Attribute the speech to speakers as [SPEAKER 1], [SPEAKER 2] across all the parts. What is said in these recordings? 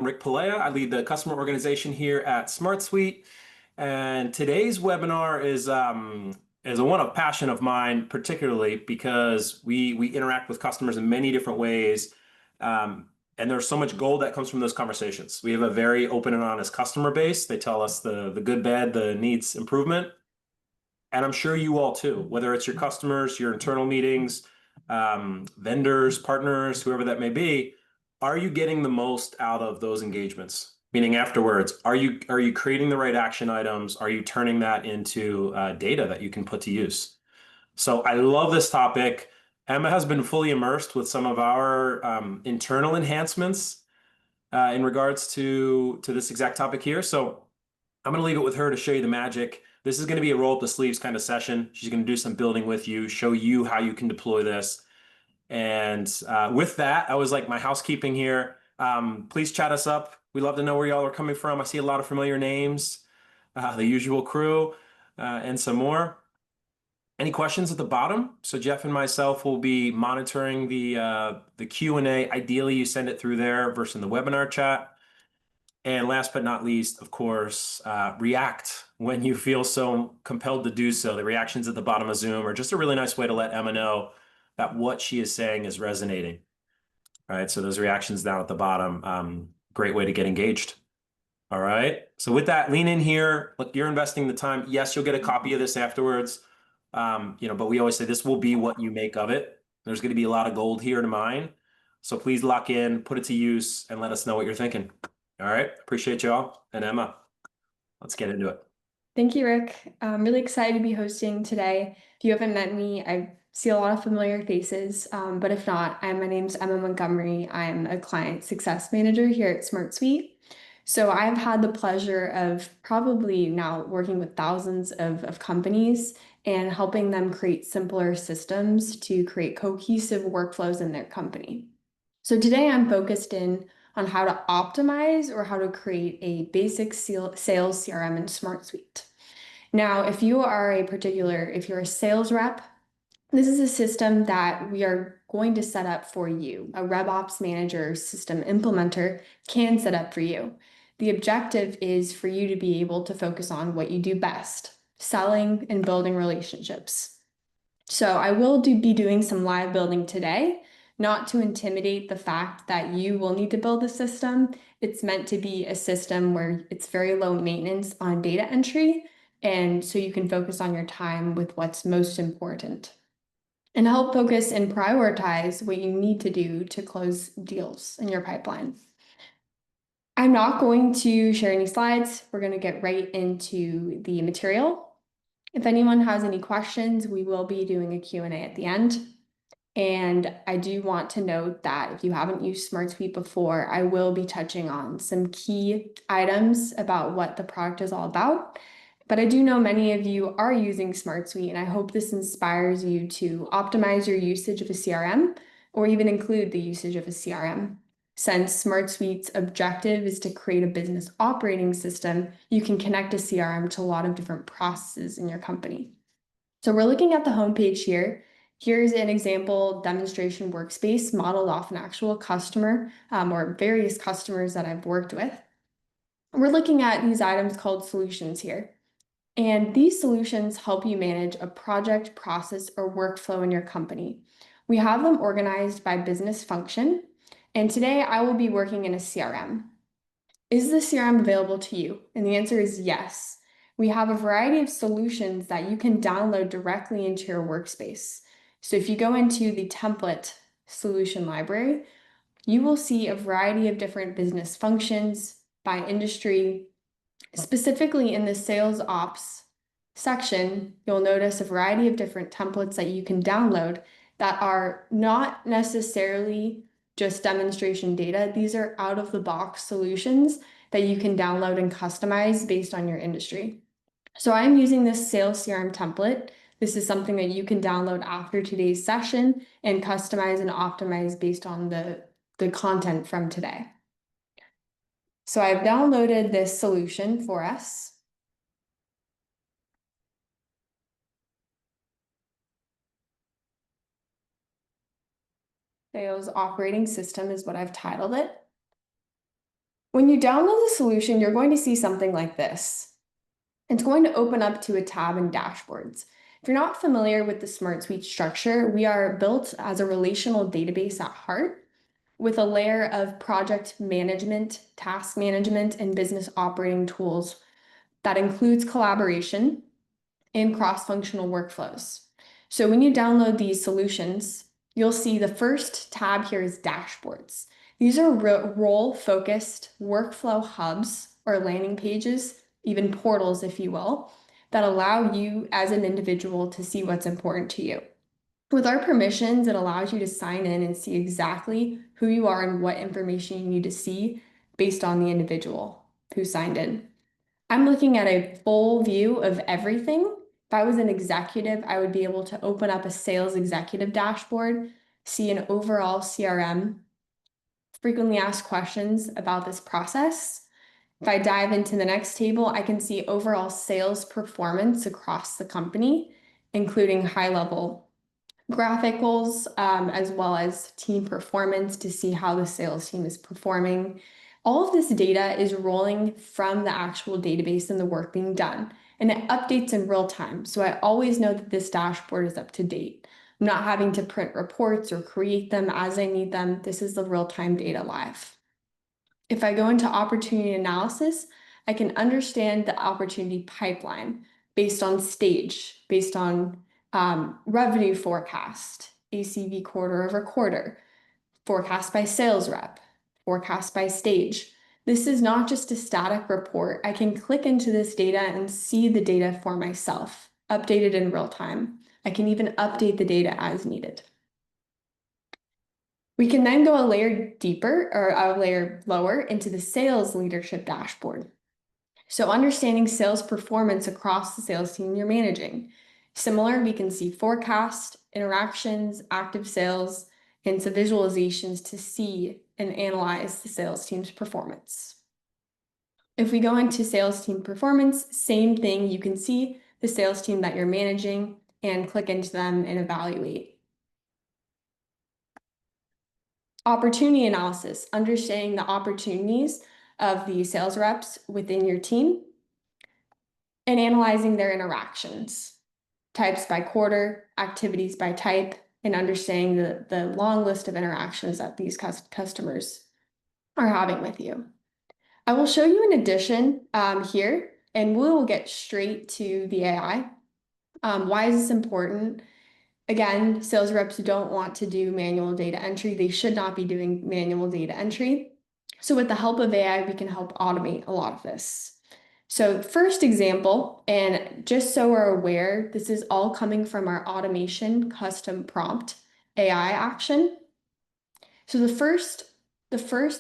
[SPEAKER 1] Rick Palea. I lead the customer organization here at SmartSuite. And today's webinar is a one of passion of mine, particularly because we interact with customers in many different ways. And there's so much gold that comes from those conversations. We have a very open and honest customer base. They tell us the good, bad, the needs improvement. And I'm sure you all too, whether it's your customers, your internal meetings, vendors, partners, whoever that may be. Are you getting the most out of those engagements? Meaning afterwards, are you creating the right action items? Are you turning that into data that you can put to use? So I love this topic. Emma has been fully immersed with some of our internal enhancements in regards to this exact topic here. So I'm going to leave it with her to show you the magic. This is going to be a roll up the sleeves kind of session. She's going to do some building with you, show you how you can deploy this. And with that, I was like my housekeeping here. Please chat us up. We love to know where y'all are coming from. I see a lot of familiar names, the usual crew, and some more. Any questions at the bottom? So Jeff and myself will be monitoring the Q&A. Ideally, you send it through there versus in the webinar chat. And last but not least, of course, react when you feel so compelled to do so. The reactions at the bottom of Zoom are just a really nice way to let Emma know that what she is saying is resonating. All right, so those reactions down at the bottom, great way to get engaged. All right, so with that, lean in here. Look, you're investing the time. Yes, you'll get a copy of this afterwards. But we always say this will be what you make of it. There's going to be a lot of gold here to mine. So please lock in, put it to use, and let us know what you're thinking. All right, appreciate y'all. And Emma, let's get into it.
[SPEAKER 2] Thank you, Rick. I'm really excited to be hosting today. If you haven't met me, I see a lot of familiar faces, but if not, my name's Emma Montgomery. I'm a client success manager here at SmartSuite. So I've had the pleasure of probably now working with thousands of companies and helping them create simpler systems to create cohesive workflows in their company. So today I'm focused in on how to optimize or how to create a basic sales CRM in SmartSuite. Now, if you're a sales rep, this is a system that we are going to set up for you. A RevOps manager system implementer can set up for you. The objective is for you to be able to focus on what you do best, selling and building relationships. So I will be doing some live building today, not to intimidate the fact that you will need to build a system. It's meant to be a system where it's very low maintenance on data entry, and so you can focus on your time with what's most important and help focus and prioritize what you need to do to close deals in your pipeline. I'm not going to share any slides. We're going to get right into the material. If anyone has any questions, we will be doing a Q&A at the end. And I do want to note that if you haven't used SmartSuite before, I will be touching on some key items about what the product is all about. But I do know many of you are using SmartSuite, and I hope this inspires you to optimize your usage of a CRM or even include the usage of a CRM. Since SmartSuite's objective is to create a business operating system, you can connect a CRM to a lot of different processes in your company. So we're looking at the homepage here. Here's an example demonstration workspace modeled off an actual customer or various customers that I've worked with. We're looking at these items called solutions here. And these solutions help you manage a project, process, or workflow in your company. We have them organized by business function. And today I will be working in a CRM. Is the CRM available to you? And the answer is yes. We have a variety of solutions that you can download directly into your workspace. So if you go into the template solution library, you will see a variety of different business functions by industry. Specifically in the sales ops section, you'll notice a variety of different templates that you can download that are not necessarily just demonstration data. These are out-of-the-box solutions that you can download and customize based on your industry. So I'm using this sales CRM template. This is something that you can download after today's session and customize and optimize based on the content from today. So I've downloaded this solution for us. Sales operating system is what I've titled it. When you download the solution, you're going to see something like this. It's going to open up to a tab in dashboards. If you're not familiar with the SmartSuite structure, we are built as a relational database at heart with a layer of project management, task management, and business operating tools that includes collaboration and cross-functional workflows. So when you download these solutions, you'll see the first tab here is dashboards. These are role-focused workflow hubs or landing pages, even portals, if you will, that allow you as an individual to see what's important to you. With our permissions, it allows you to sign in and see exactly who you are and what information you need to see based on the individual who signed in. I'm looking at a full view of everything. If I was an executive, I would be able to open up a sales executive dashboard, see an overall CRM, frequently asked questions about this process. If I dive into the next table, I can see overall sales performance across the company, including high-level graphicals, as well as team performance to see how the sales team is performing. All of this data is rolling from the actual database and the work being done, and it updates in real time. So I always know that this dashboard is up to date. I'm not having to print reports or create them as I need them. This is the real-time data live. If I go into opportunity analysis, I can understand the opportunity pipeline based on stage, based on revenue forecast, ACV quarter over quarter, forecast by sales rep, forecast by stage. This is not just a static report. I can click into this data and see the data for myself, updated in real time. I can even update the data as needed. We can then go a layer deeper or a layer lower into the sales leadership dashboard. So understanding sales performance across the sales team you're managing. Similar, we can see forecast, interactions, active sales, and some visualizations to see and analyze the sales team's performance. If we go into sales team performance, same thing, you can see the sales team that you're managing and click into them and evaluate. Opportunity analysis, understanding the opportunities of the sales reps within your team and analyzing their interactions, types by quarter, activities by type, and understanding the long list of interactions that these customers are having with you. I will show you an addition here, and we will get straight to the AI. Why is this important? Again, sales reps don't want to do manual data entry. They should not be doing manual data entry. So with the help of AI, we can help automate a lot of this. So first example, and just so we're aware, this is all coming from our automation custom prompt AI action. So the first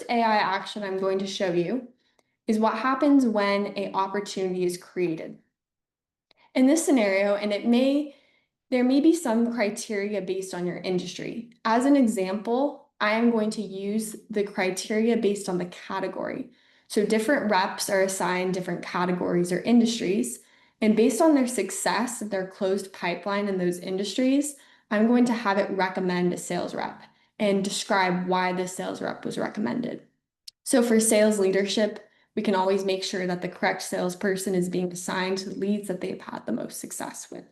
[SPEAKER 2] AI action I'm going to show you is what happens when an opportunity is created. In this scenario, and there may be some criteria based on your industry. As an example, I am going to use the criteria based on the category. So different reps are assigned different categories or industries, and based on their success and their closed pipeline in those industries, I'm going to have it recommend a sales rep and describe why the sales rep was recommended. So for sales leadership, we can always make sure that the correct salesperson is being assigned to the leads that they've had the most success with.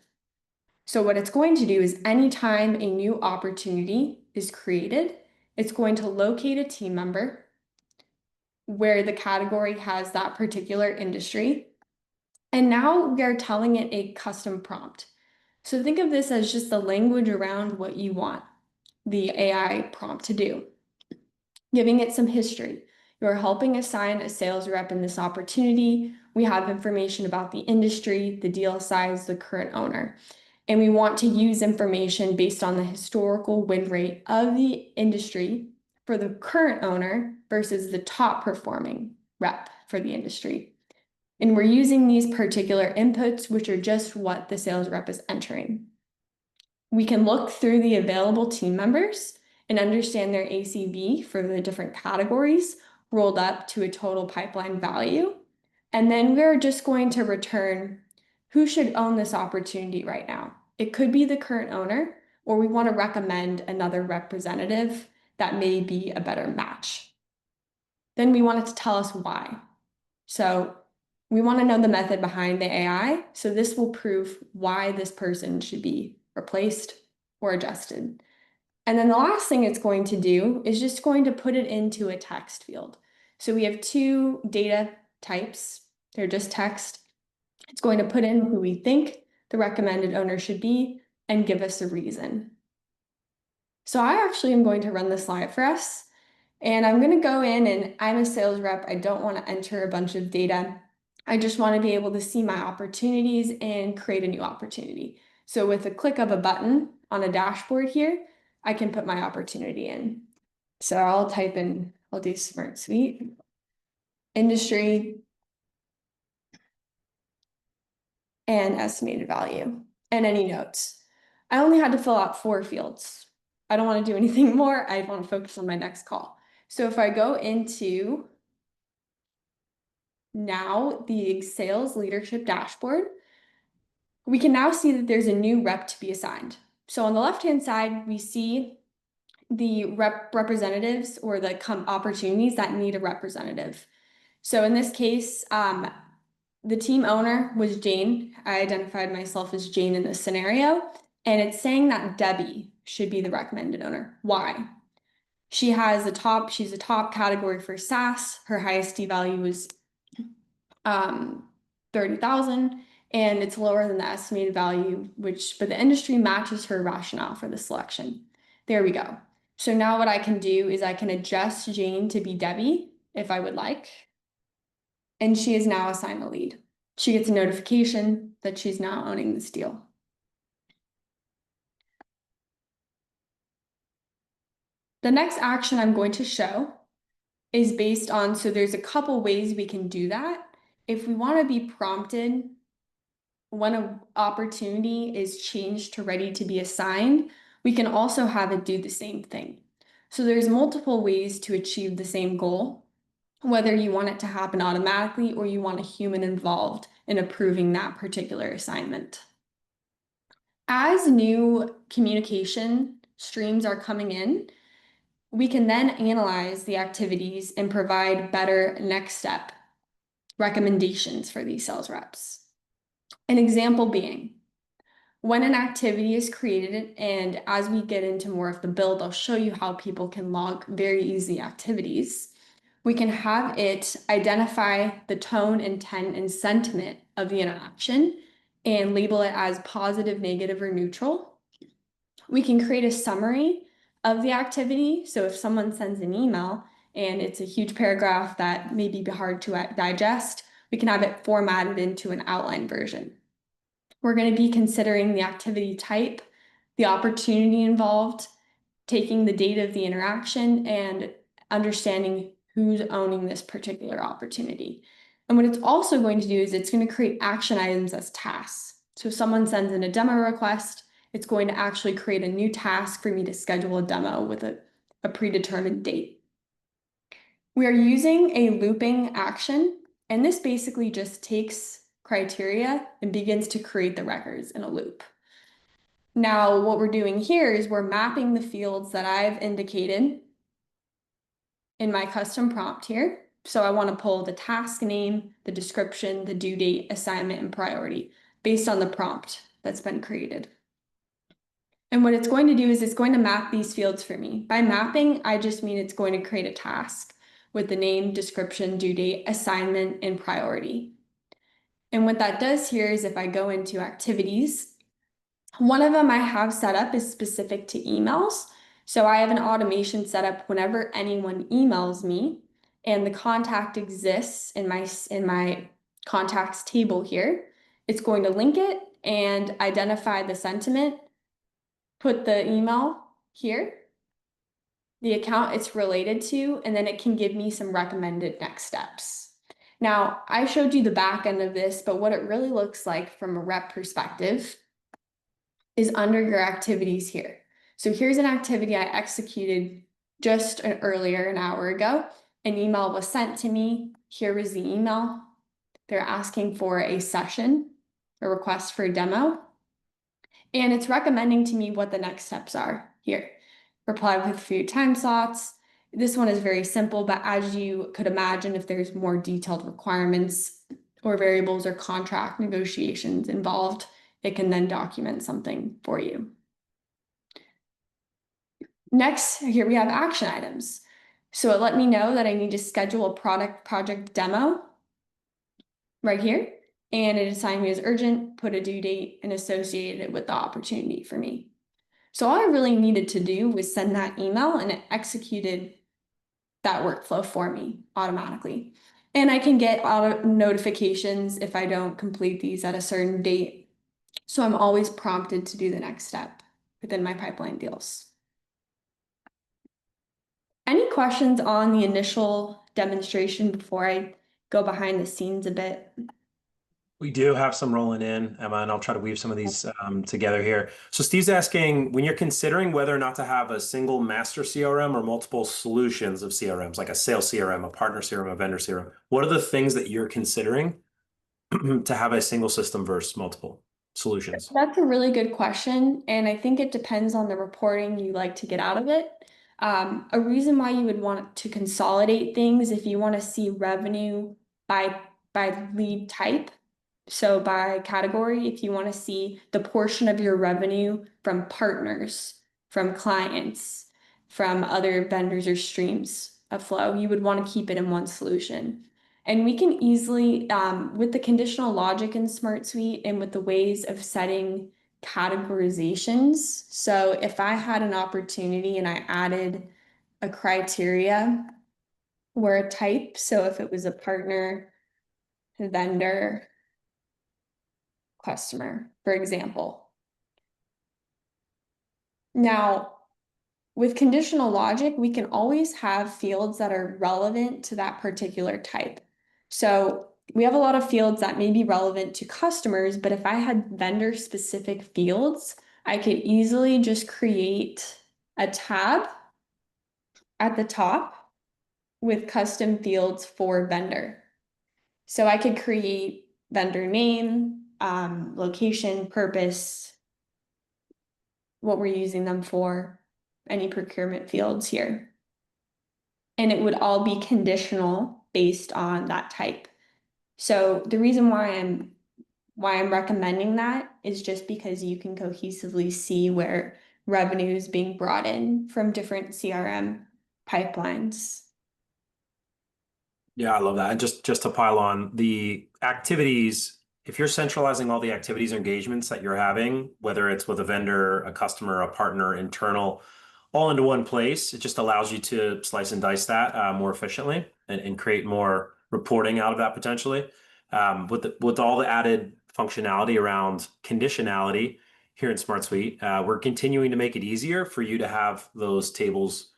[SPEAKER 2] So what it's going to do is anytime a new opportunity is created, it's going to locate a team member where the category has that particular industry. And now we are telling it a custom prompt. So think of this as just the language around what you want the AI prompt to do. Giving it some history. You're helping assign a sales rep in this opportunity. We have information about the industry, the deal size, the current owner. And we want to use information based on the historical win rate of the industry for the current owner versus the top performing rep for the industry. And we're using these particular inputs, which are just what the sales rep is entering. We can look through the available team members and understand their ACV for the different categories rolled up to a total pipeline value. And then we're just going to return who should own this opportunity right now. It could be the current owner, or we want to recommend another representative that may be a better match. then we want it to tell us why. So we want to know the method behind the AI. So this will prove why this person should be replaced or adjusted. And then the last thing it's going to do is just going to put it into a text field. So we have two data types. They're just text. It's going to put in who we think the recommended owner should be and give us a reason. So I actually am going to run this live for us. And I'm going to go in, and I'm a sales rep. I don't want to enter a bunch of data. I just want to be able to see my opportunities and create a new opportunity. So with a click of a button on a dashboard here, I can put my opportunity in. So I'll type in, I'll do SmartSuite, industry, and estimated value, and any notes. I only had to fill out 4 fields. I don't want to do anything more. I want to focus on my next call. So if I go into now the sales leadership dashboard, we can now see that there's a new rep to be assigned. So on the left-hand side, we see the representatives or the opportunities that need a representative. So in this case, the team owner was Jane. I identified myself as Jane in this scenario, and it's saying that Debbie should be the recommended owner. Why? She's a top category for SaaS. Her highest D value was 30,000, and it's lower than the estimated value, but the industry matches her rationale for the selection. There we go. So now what I can do is I can adjust Jane to be Debbie if I would like, and she is now assigned the lead. She gets a notification that she's now owning this deal. The next action I'm going to show is based on, so there's a couple ways we can do that. If we want to be prompted when an opportunity is changed to ready to be assigned, we can also have it do the same thing. So there's multiple ways to achieve the same goal, whether you want it to happen automatically or you want a human involved in approving that particular assignment. As new communication streams are coming in, we can then analyze the activities and provide better next step recommendations for these sales reps. An example being, when an activity is created, and as we get into more of the build, I'll show you how people can log very easy activities. We can have it identify the tone, intent, and sentiment of the interaction and label it as positive, negative, or neutral. We can create a summary of the activity. So if someone sends an email and it's a huge paragraph that may be hard to digest, we can have it formatted into an outline version. We're going to be considering the activity type, the opportunity involved, taking the data of the interaction, and understanding who's owning this particular opportunity. And what it's also going to do is it's going to create action items as tasks. So if someone sends in a demo request, it's going to actually create a new task for me to schedule a demo with a predetermined date. We are using a looping action, and this basically just takes criteria and begins to create the records in a loop. Now, what we're doing here is we're mapping the fields that I've indicated in my custom prompt here. So I want to pull the task name, the description, the due date, assignment, and priority based on the prompt that's been created. And what it's going to do is it's going to map these fields for me. By mapping, I just mean it's going to create a task with the name, description, due date, assignment, and priority. And what that does here is if I go into activities, one of them I have set up is specific to emails. So I have an automation set up whenever anyone emails me and the contact exists in my contacts table here, it's going to link it and identify the sentiment, put the email here, the account it's related to, and then it can give me some recommended next steps. Now, I showed you the back end of this, but what it really looks like from a rep perspective is under your activities here. So here's an activity I executed just earlier, an hour ago. An email was sent to me. Here was the email. They're asking for a session, a request for a demo. And it's recommending to me what the next steps are here. Reply with a few time slots. This one is very simple, but as you could imagine, if there's more detailed requirements or variables or contract negotiations involved, it can then document something for you. Next, here we have action items. So it let me know that I need to schedule a project demo right here. And it assigned me as urgent, put a due date, and associated it with the opportunity for me. So all I really needed to do was send that email, and it executed that workflow for me automatically. And I can get auto notifications if I don't complete these at a certain date. So I'm always prompted to do the next step within my pipeline deals. Any questions on the initial demonstration before I go behind the scenes a bit?
[SPEAKER 1] We do have some rolling in, Emma, and I'll try to weave some of these together here. So Steve's asking, when you're considering whether or not to have a single master CRM or multiple solutions of CRMs, like a sales CRM, a partner CRM, a vendor CRM, what are the things that you're considering to have a single system versus multiple solutions?
[SPEAKER 2] That's a really good question, and I think it depends on the reporting you like to get out of it. A reason why you would want to consolidate things if you want to see revenue by lead type, so by category, if you want to see the portion of your revenue from partners, from clients, from other vendors or streams of flow, you would want to keep it in one solution. And we can easily, with the conditional logic in SmartSuite and with the ways of setting categorizations. So if I had an opportunity and I added a criteria or a type, so if it was a partner, vendor, customer, for example. Now, with conditional logic, we can always have fields that are relevant to that particular type. So we have a lot of fields that may be relevant to customers, but if I had vendor specific fields, I could easily just create a tab at the top with custom fields for vendor. So I could create vendor name, location, purpose, what we're using them for, any procurement fields here. And it would all be conditional based on that type. So the reason why I'm recommending that is just because you can cohesively see where revenue is being brought in from different CRM pipelines.
[SPEAKER 1] Yeah, I love that. And just to pile on the activities, if you're centralizing all the activities or engagements that you're having, whether it's with a vendor, a customer, a partner, internal, all into one place, it just allows you to slice and dice that more efficiently and create more reporting out of that potentially. With all the added functionality around conditionality here in SmartSuite, we're continuing to make it easier for you to have those tables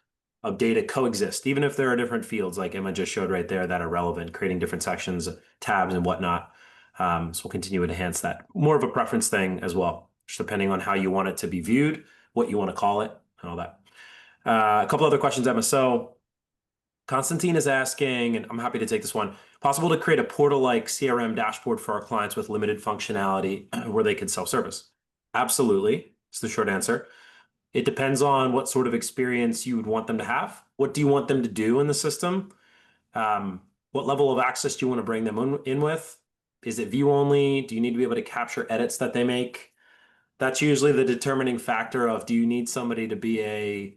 [SPEAKER 1] of data coexist, even if there are different fields like Emma just showed right there that are relevant, creating different sections, tabs, and whatnot. So we'll continue to enhance that. More of a preference thing as well, just depending on how you want it to be viewed, what you want to call it, and all that. A couple other questions, Emma. So Constantine is asking, and I'm happy to take this one, possible to create a portal-like CRM dashboard for our clients with limited functionality where they can self-service? Absolutely. It's the short answer. It depends on what sort of experience you would want them to have. What do you want them to do in the system? What level of access do you want to bring them in with? Is it view only? Do you need to be able to capture edits that they make? That's usually the determining factor of, do you need somebody to be a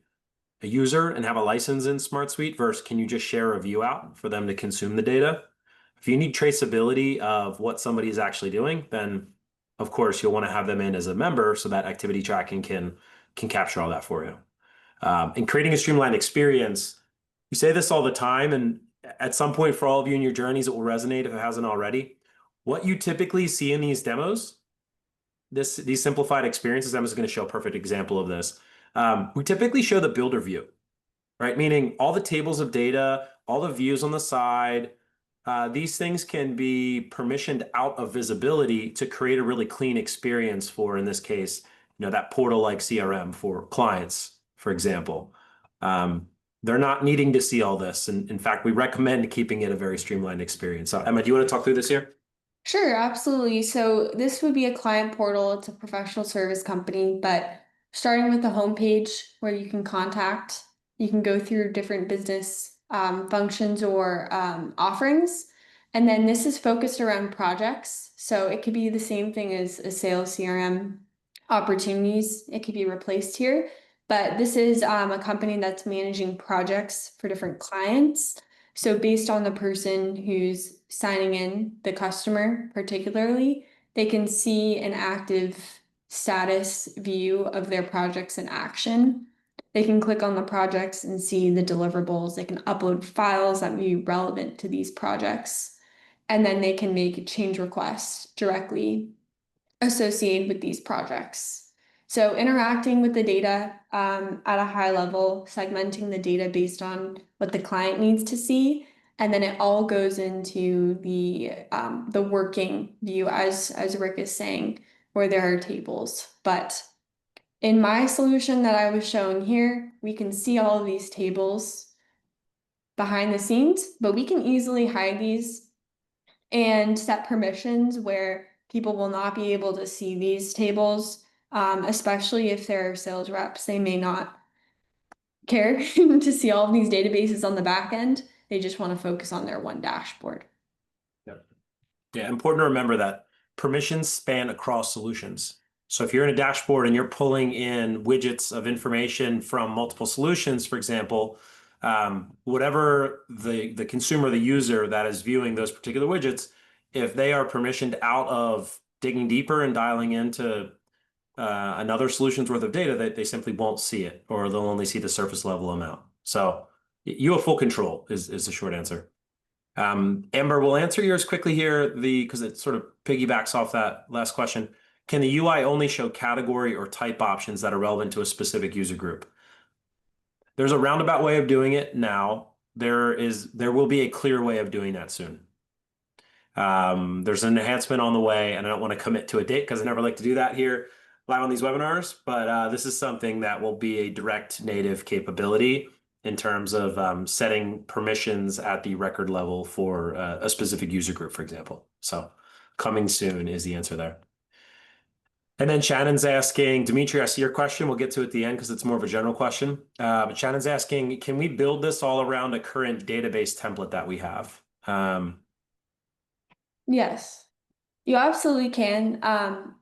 [SPEAKER 1] user and have a license in SmartSuite versus can you just share a view out for them to consume the data? If you need traceability of what somebody is actually doing, then of course you'll want to have them in as a member so that activity tracking can capture all that for you. And creating a streamlined experience, you say this all the time, and at some point for all of you in your journeys, it will resonate if it hasn't already. What you typically see in these demos, these simplified experiences, Emma's going to show a perfect example of this. We typically show the builder view, right? Meaning all the tables of data, all the views on the side, these things can be permissioned out of visibility to create a really clean experience for, in this case, that portal-like CRM for clients, for example. They're not needing to see all this. And in fact, we recommend keeping it a very streamlined experience. So Emma, do you want to talk through this here?
[SPEAKER 2] Sure, absolutely. So this would be a client portal. It's a professional service company, but starting with the homepage where you can contact You can go through different business functions or offerings. And then this is focused around projects. So it could be the same thing as a sales CRM opportunities. It could be replaced here. But this is a company that's managing projects for different clients. So based on the person who's signing in, the customer particularly, they can see an active status view of their projects in action. They can click on the projects and see the deliverables. They can upload files that may be relevant to these projects. And then they can make change requests directly associated with these projects. So interacting with the data at a high level, segmenting the data based on what the client needs to see, and then it all goes into the working view, as Rick is saying, where there are tables. But in my solution that I was showing here, we can see all of these tables behind the scenes, but we can easily hide these and set permissions where people will not be able to see these tables, especially if they're sales reps. They may not care to see all of these databases on the back end. They just want to focus on their one dashboard.
[SPEAKER 1] Yeah, important to remember that permissions span across solutions. So if you're in a dashboard and you're pulling in widgets of information from multiple solutions, for example, whatever the consumer, the user that is viewing those particular widgets, if they are permissioned out of digging deeper and dialing into another solution's worth of data, they simply won't see it, or they'll only see the surface level amount. So you have full control is the short answer. Amber, we'll answer yours quickly here, because it sort of piggybacks off that last question. Can the UI only show category or type options that are relevant to a specific user group? There's a roundabout way of doing it now. There will be a clear way of doing that soon. There's an enhancement on the way, and I don't want to commit to a date because I never like to do that here live on these webinars, but this is something that will be a direct native capability in terms of setting permissions at the record level for a specific user group, for example. So coming soon is the answer there. And then Shannon's asking, Dimitri, I see your question. We'll get to it at the end because it's more of a general question. But Shannon's asking, can we build this all around a current database template that we have?
[SPEAKER 2] Yes. You absolutely can.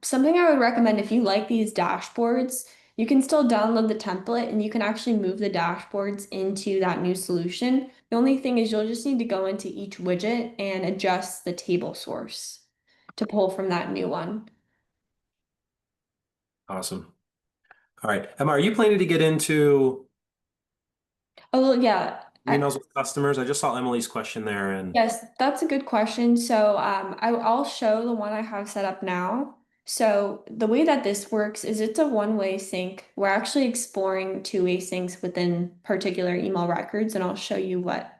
[SPEAKER 2] Something I would recommend if you like these dashboards, you can still download the template and you can actually move the dashboards into that new solution. The only thing is you'll just need to go into each widget and adjust the table source to pull from that new one.
[SPEAKER 1] Awesome. All right. Emma, are you planning to get into
[SPEAKER 2] Oh, well, yeah.
[SPEAKER 1] emails with customers? I just saw Emily's question there, and
[SPEAKER 2] Yes, that's a good question. So I'll show the one I have set up now. So the way that this works is it's a one-way sync. We're actually exploring two-way syncs within particular email records, and I'll show you what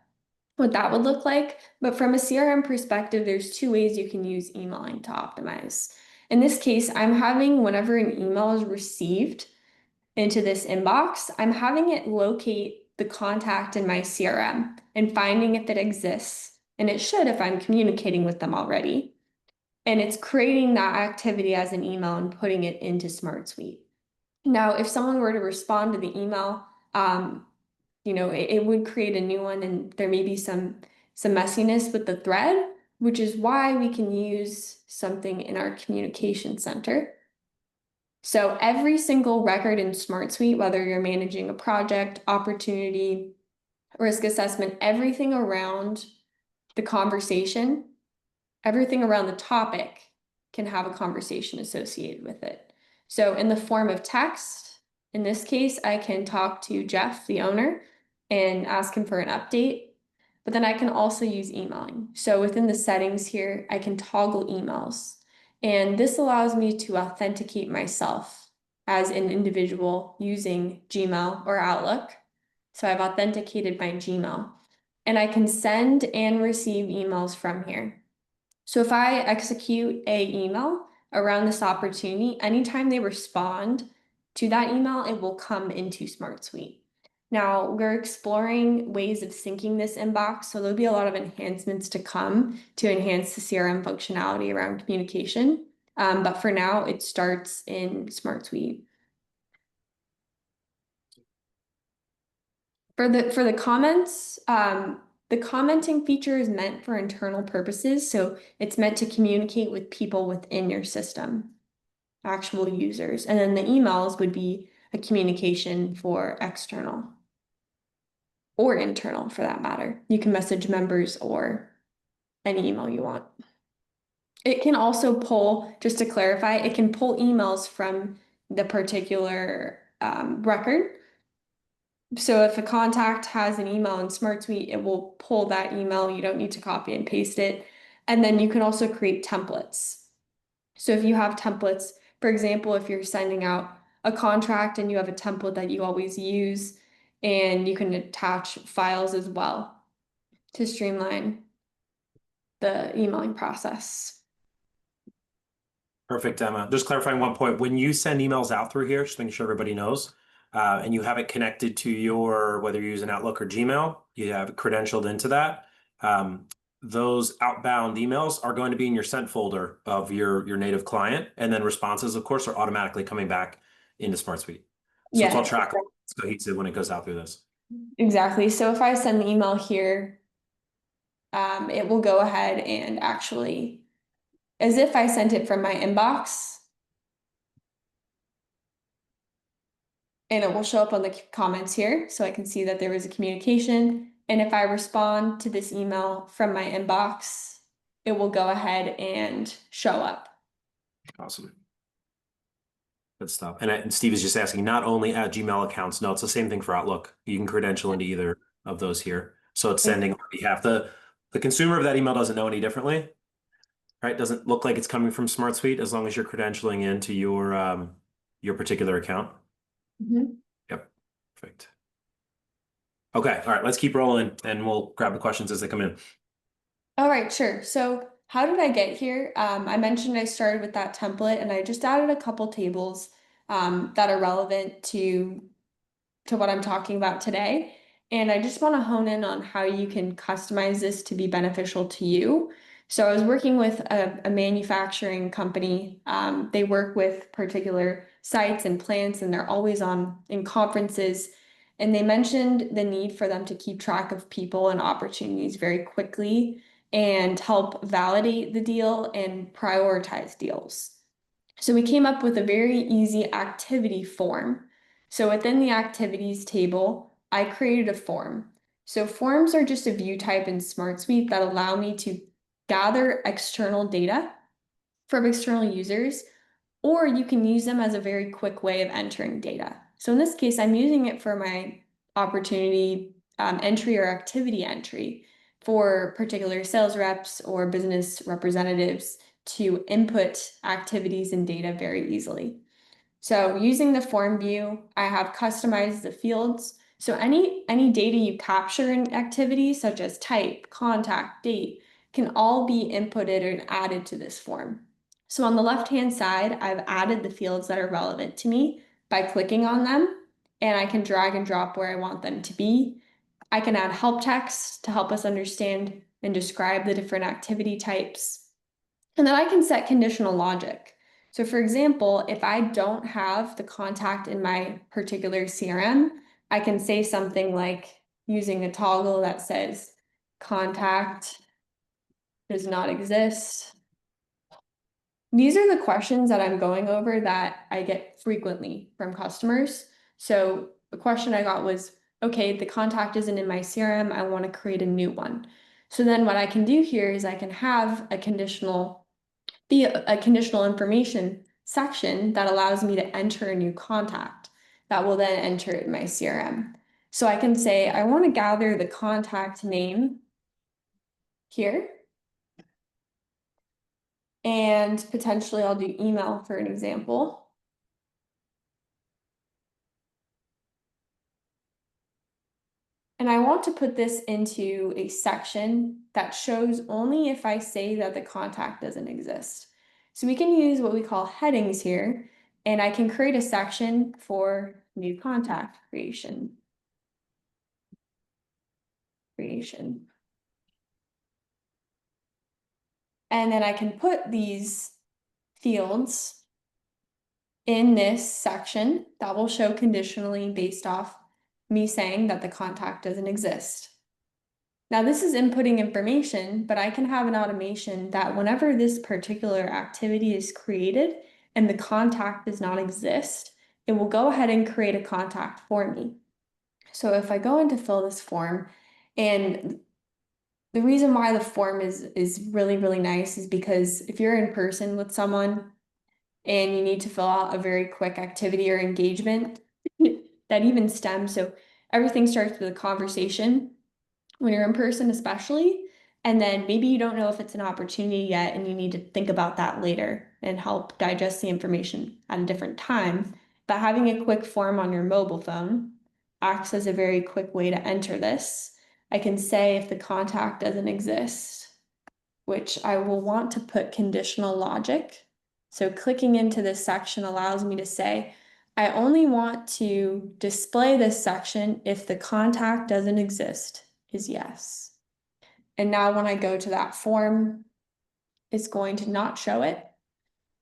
[SPEAKER 2] that would look like. But from a CRM perspective, there's two ways you can use emailing to optimize. In this case, I'm having whenever an email is received into this inbox, I'm having it locate the contact in my CRM and finding if it exists. And it should if I'm communicating with them already. And it's creating that activity as an email and putting it into SmartSuite. Now, if someone were to respond to the email, it would create a new one and there may be some messiness with the thread, which is why we can use something in our communication center. So every single record in SmartSuite, whether you're managing a project, opportunity, risk assessment, everything around the conversation, everything around the topic can have a conversation associated with it. So in the form of text, in this case, I can talk to Jeff, the owner, and ask him for an update. But then I can also use emailing. So within the settings here, I can toggle emails. And this allows me to authenticate myself as an individual using Gmail or Outlook. So I've authenticated my Gmail. And I can send and receive emails from here. So if I execute a email around this opportunity, anytime they respond to that email, it will come into SmartSuite. Now, we're exploring ways of syncing this inbox, so there'll be a lot of enhancements to come to enhance the CRM functionality around communication. But for now, it starts in SmartSuite. For the comments, the commenting feature is meant for internal purposes, so it's meant to communicate with people within your system, actual users. And then the emails would be a communication for external or internal for that matter. You can message members or any email you want. It can also pull, just to clarify, it can pull emails from the particular record. So if a contact has an email in SmartSuite, it will pull that email. You don't need to copy and paste it. And then you can also create templates. So if you have templates, for example, if you're sending out a contract and you have a template that you always use, and you can attach files as well to streamline the emailing process.
[SPEAKER 1] Perfect, Emma. Just clarifying one point. When you send emails out through here, just making sure everybody knows, and you have it connected to your, whether you're using Outlook or Gmail, you have it credentialed into that. Those outbound emails are going to be in your sent folder of your native client, and then responses, of course, are automatically coming back into SmartSuite. So it's all
[SPEAKER 2] Yeah,
[SPEAKER 1] tracked, it's cohesive when it goes out through this.
[SPEAKER 2] exactly. So if I send the email here, it will go ahead and actually, as if I sent it from my inbox, and it will show up on the comments here. So I can see that there was a communication. And if I respond to this email from my inbox, it will go ahead and show up.
[SPEAKER 1] Awesome. Good stuff. And Steve is just asking, not only at Gmail accounts, no, it's the same thing for Outlook. You can credential into either of those here. So it's sending on behalf. The consumer of that email doesn't know any differently, right? Doesn't look like it's coming from SmartSuite as long as you're credentialing into your particular account.
[SPEAKER 2] Mhm.
[SPEAKER 1] Yep. Perfect. Okay. All right. Let's keep rolling and we'll grab the questions as they come in.
[SPEAKER 2] All right, sure. So how did I get here? I mentioned I started with that template and I just added a couple tables that are relevant to what I'm talking about today. And I just want to hone in on how you can customize this to be beneficial to you. So I was working with a manufacturing company. They work with particular sites and plants, and they're always on in conferences. And they mentioned the need for them to keep track of people and opportunities very quickly and help validate the deal and prioritize deals. So we came up with a very easy activity form. So within the activities table, I created a form. So forms are just a view type in SmartSuite that allow me to gather external data from external users, or you can use them as a very quick way of entering data. So in this case, I'm using it for my opportunity entry or activity entry for particular sales reps or business representatives to input activities and data very easily. So using the form view, I have customized the fields. So any data you capture in activities such as type, contact, date can all be inputted and added to this form. So on the left-hand side, I've added the fields that are relevant to me by clicking on them, and I can drag and drop where I want them to be. I can add help text to help us understand and describe the different activity types. And then I can set conditional logic. So for example, if I don't have the contact in my particular CRM, I can say something like using a toggle that says contact does not exist. These are the questions that I'm going over that I get frequently from customers. So the question I got was, okay, the contact isn't in my CRM. I want to create a new one. So then what I can do here is I can have a conditional information section that allows me to enter a new contact that will then enter in my CRM. So I can say, I want to gather the contact name here. And potentially I'll do email for an example. And I want to put this into a section that shows only if I say that the contact doesn't exist. So we can use what we call headings here, and I can create a section for new contact creation. And then I can put these fields in this section that will show conditionally based off me saying that the contact doesn't exist. Now, this is inputting information, but I can have an automation that whenever this particular activity is created and the contact does not exist, it will go ahead and create a contact for me. So if I go in to fill this form, and the reason why the form is really, really nice is because if you're in person with someone and you need to fill out a very quick activity or engagement, that even stems. So everything starts with a conversation when you're in person, especially. And then maybe you don't know if it's an opportunity yet, and you need to think about that later and help digest the information at a different time. But having a quick form on your mobile phone acts as a very quick way to enter this. I can say if the contact doesn't exist, which I will want to put conditional logic. So clicking into this section allows me to say, I only want to display this section if the contact doesn't exist is yes. And now when I go to that form, it's going to not show it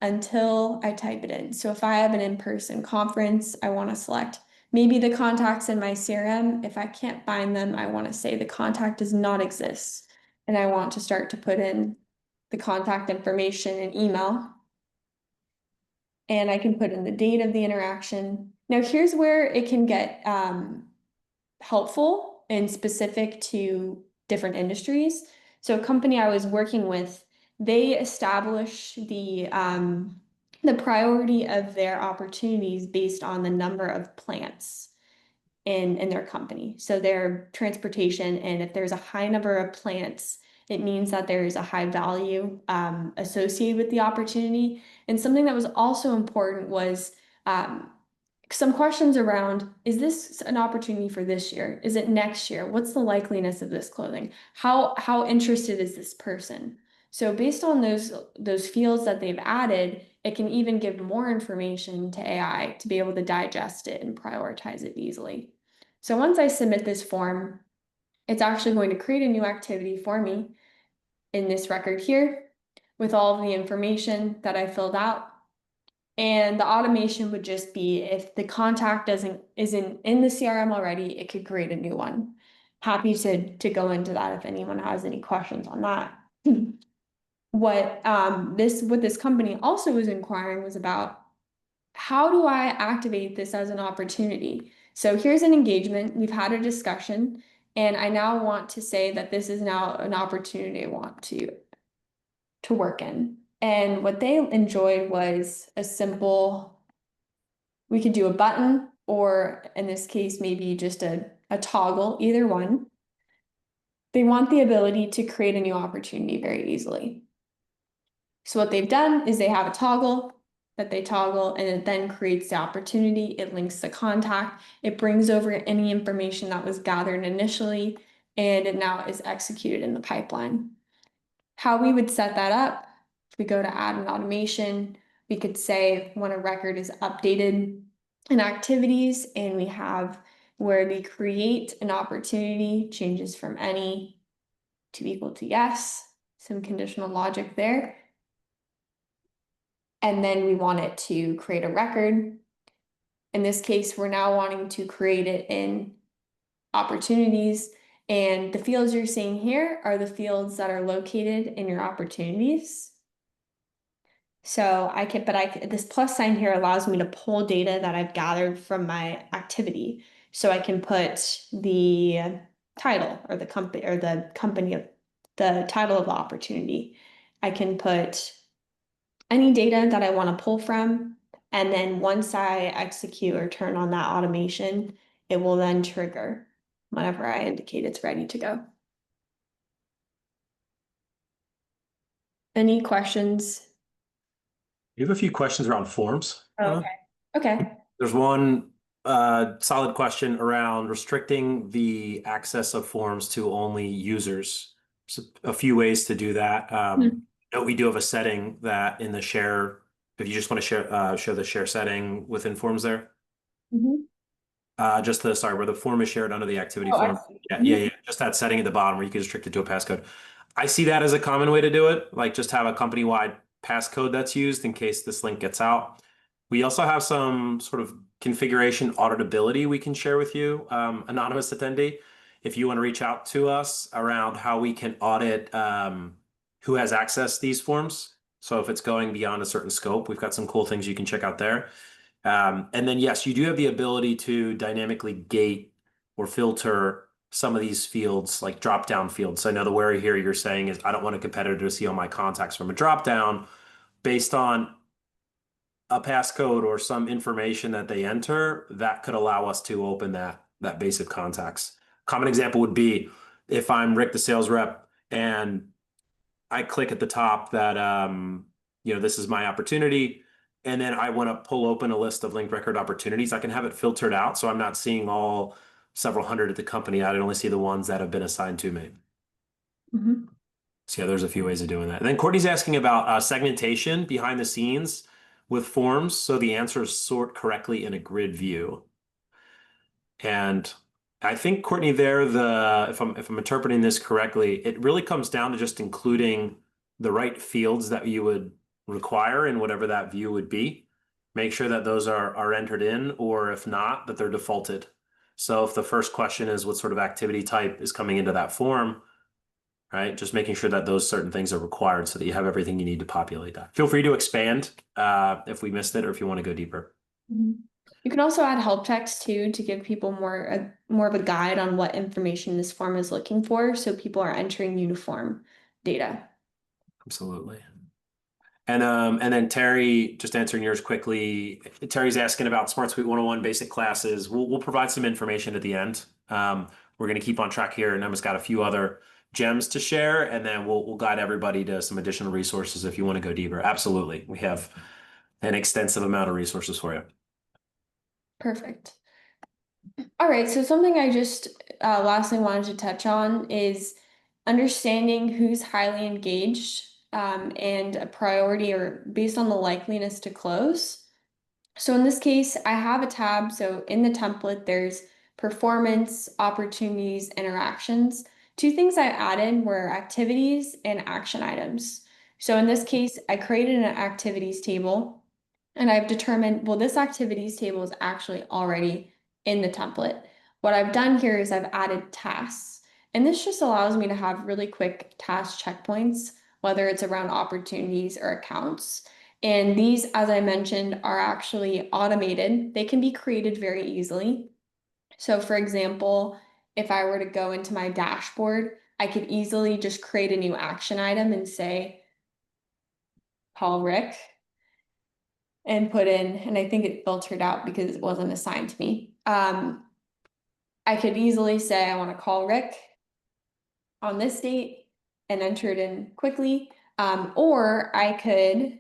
[SPEAKER 2] until I type it in. So if I have an in-person conference, I want to select maybe the contacts in my CRM. If I can't find them, I want to say the contact does not exist. And I want to start to put in the contact information and email. And I can put in the date of the interaction. Now here's where it can get helpful and specific to different industries. So a company I was working with, they establish the priority of their opportunities based on the number of plants in their company. So their transportation, and if there's a high number of plants, it means that there is a high value associated with the opportunity. And something that was also important was some questions around, is this an opportunity for this year? Is it next year? What's the likeliness of this clothing? How interested is this person? So based on those fields that they've added, it can even give more information to AI to be able to digest it and prioritize it easily. So once I submit this form, it's actually going to create a new activity for me in this record here with all of the information that I filled out. And the automation would just be if the contact isn't in the CRM already, it could create a new one. Happy to go into that if anyone has any questions on that. What this company also was inquiring was about, how do I activate this as an opportunity? So here's an engagement, we've had a discussion, and I now want to say that this is now an opportunity I want to work in. And what they enjoyed was a simple, we could do a button, or in this case, maybe just a toggle, either one. They want the ability to create a new opportunity very easily. So what they've done is they have a toggle that they toggle, and it then creates the opportunity. It links the contact. It brings over any information that was gathered initially, and it now is executed in the pipeline. How we would set that up, if we go to add an automation, we could say when a record is updated in activities, and we have where we create an opportunity changes from any to equal to yes, some conditional logic there. And then we want it to create a record. In this case, we're now wanting to create it in opportunities. And the fields you're seeing here are the fields that are located in your opportunities. So this plus sign here allows me to pull data that I've gathered from my activity. So I can put the title or the company of the title of the opportunity. I can put any data that I want to pull from. And then once I execute or turn on that automation, it will then trigger whenever I indicate it's ready to go. Any questions?
[SPEAKER 1] You have a few questions around forms.
[SPEAKER 2] Okay. Okay.
[SPEAKER 1] There's one solid question around restricting the access of forms to only users. So a few ways to do that. We do have a setting that in the share, if you just want to show the share setting within forms there. Sorry, where the form is shared under the activity form. Yeah. Just that setting at the bottom where you can restrict it to a passcode. I see that as a common way to do it. Like just have a company-wide passcode that's used in case this link gets out. We also have some sort of configuration auditability we can share with you, anonymous attendee, if you want to reach out to us around how we can audit who has access to these forms. So if it's going beyond a certain scope, we've got some cool things you can check out there. And then, yes, you do have the ability to dynamically gate or filter some of these fields, like drop-down fields. So I know the worry here you're saying is I don't want a competitor to see all my contacts from a drop-down based on a passcode or some information that they enter that could allow us to open that base of contacts. Common example would be if I'm Rick, the sales rep, and I click at the top that this is my opportunity, and then I want to pull open a list of linked record opportunities. I can have it filtered out, so I'm not seeing all several hundred at the company. I only see the ones that have been assigned to me.
[SPEAKER 2] Mhm.
[SPEAKER 1] So yeah, there's a few ways of doing that. And then Courtney's asking about segmentation behind the scenes with forms, so the answers sort correctly in a grid view. And I think Courtney, there, if I'm interpreting this correctly, it really comes down to just including the right fields that you would require in whatever that view would be. Make sure that those are entered in, or if not, that they're defaulted. So if the first question is what sort of activity type is coming into that form, right? Just making sure that those certain things are required so that you have everything you need to populate that. Feel free to expand if we missed it or if you want to go deeper.
[SPEAKER 2] Mhm. You can also add help text too to give people more of a guide on what information this form is looking for, so people are entering uniform data.
[SPEAKER 1] Absolutely. And then Terry, just answering yours quickly. Terry's asking about SmartSuite 101 basic classes. We'll provide some information at the end. We're going to keep on track here, and Emma's got a few other gems to share, and then we'll guide everybody to some additional resources if you want to go deeper. Absolutely, we have an extensive amount of resources for you.
[SPEAKER 2] Perfect. All right, so something I just lastly wanted to touch on is understanding who's highly engaged and a priority or based on the likeliness to close. So in this case, I have a tab. So in the template, there's performance, opportunities, interactions. Two things I added were activities and action items. So in this case, I created an activities table and I've determined, well, this activities table is actually already in the template. What I've done here is I've added tasks. And this just allows me to have really quick task checkpoints, whether it's around opportunities or accounts. And these, as I mentioned, are actually automated. They can be created very easily. So for example, if I were to go into my dashboard, I could easily just create a new action item and say, call Rick and put in, and I think it filtered out because it wasn't assigned to me. I could easily say I want to call Rick on this date and enter it in quickly. Or I could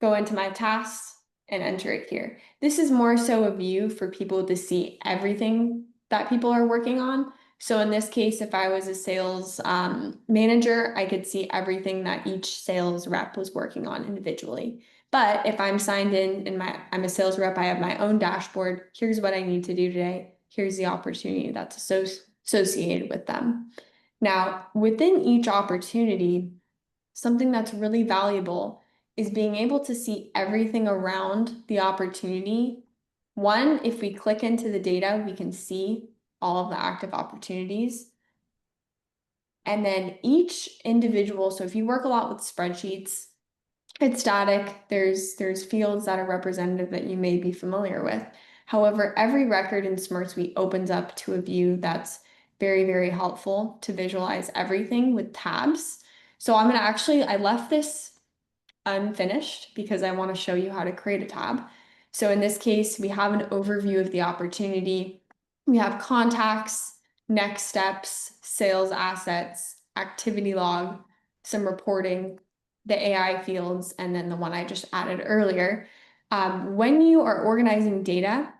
[SPEAKER 2] go into my tasks and enter it here. This is more so a view for people to see everything that people are working on. So in this case, if I was a sales manager, I could see everything that each sales rep was working on individually. But if I'm signed in and I'm a sales rep, I have my own dashboard. Here's what I need to do today. Here's the opportunity that's associated with them. Now, within each opportunity, something that's really valuable is being able to see everything around the opportunity. One, if we click into the data, we can see all of the active opportunities. And then each individual, so if you work a lot with spreadsheets, it's static. There's fields that are representative that you may be familiar with. However, every record in SmartSuite opens up to a view that's very, very helpful to visualize everything with tabs. So I left this unfinished because I want to show you how to create a tab. So in this case, we have an overview of the opportunity. We have contacts, next steps, sales assets, activity log, some reporting, the AI fields, and then the one I just added earlier. When you are organizing data,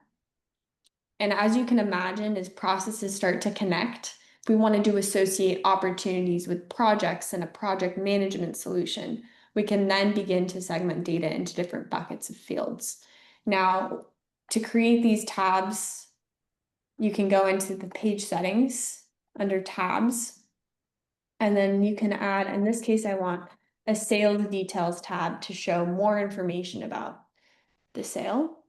[SPEAKER 2] and as you can imagine, as processes start to connect, we want to associate opportunities with projects and a project management solution. We can then begin to segment data into different buckets of fields. Now, to create these tabs, you can go into the page settings under tabs, and then you can add, in this case, I want a sales details tab to show more information about the sale.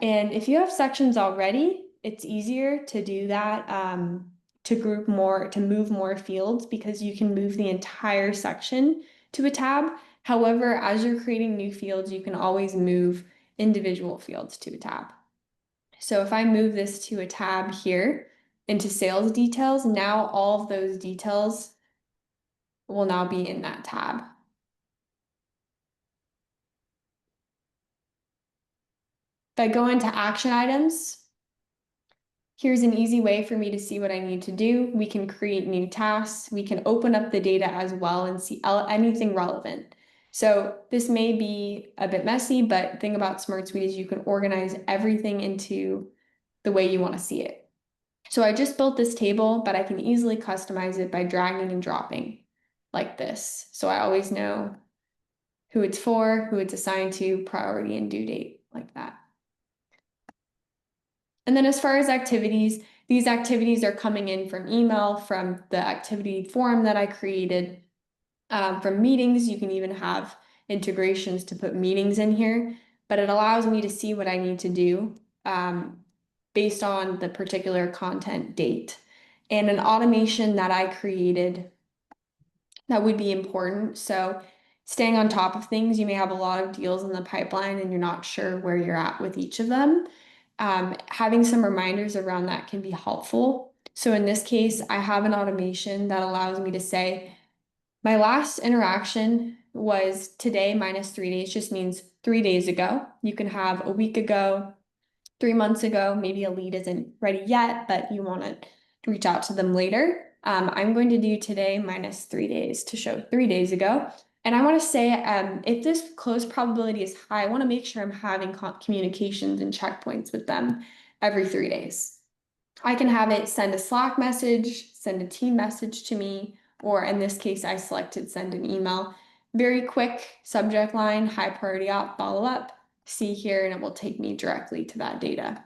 [SPEAKER 2] And if you have sections already, it's easier to do that, to group more, to move more fields because you can move the entire section to a tab. However, as you're creating new fields, you can always move individual fields to a tab. So if I move this to a tab here into sales details, now all of those details will now be in that tab. If I go into action items, here's an easy way for me to see what I need to do. We can create new tasks. We can open up the data as well and see anything relevant. So this may be a bit messy, but the thing about SmartSuite is you can organize everything into the way you want to see it. So I just built this table, but I can easily customize it by dragging and dropping like this. So I always know who it's for, who it's assigned to, priority and due date, like that. And then as far as activities, these activities are coming in from email, from the activity form that I created, from meetings. You can even have integrations to put meetings in here, but it allows me to see what I need to do based on the particular content date. And an automation that I created that would be important. So staying on top of things, you may have a lot of deals in the pipeline and you're not sure where you're at with each of them. Having some reminders around that can be helpful. So in this case, I have an automation that allows me to say, my last interaction was today minus 3 days, just means 3 days ago. You can have a week ago, 3 months ago, maybe a lead isn't ready yet, but you want to reach out to them later. I'm going to do today minus 3 days to show 3 days ago. And I want to say, if this close probability is high, I want to make sure I'm having communications and checkpoints with them every 3 days. I can have it send a Slack message, send a team message to me, or in this case, I selected send an email. Very quick subject line, high priority op, follow up, see here, and it will take me directly to that data.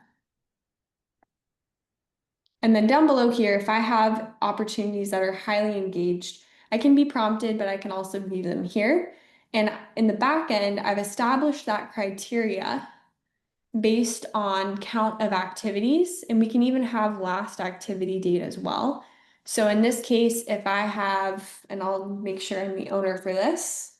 [SPEAKER 2] And then down below here, if I have opportunities that are highly engaged, I can be prompted, but I can also view them here. And in the back end, I've established that criteria based on count of activities, and we can even have last activity date as well. So in this case, if I have, and I'll make sure I'm the owner for this.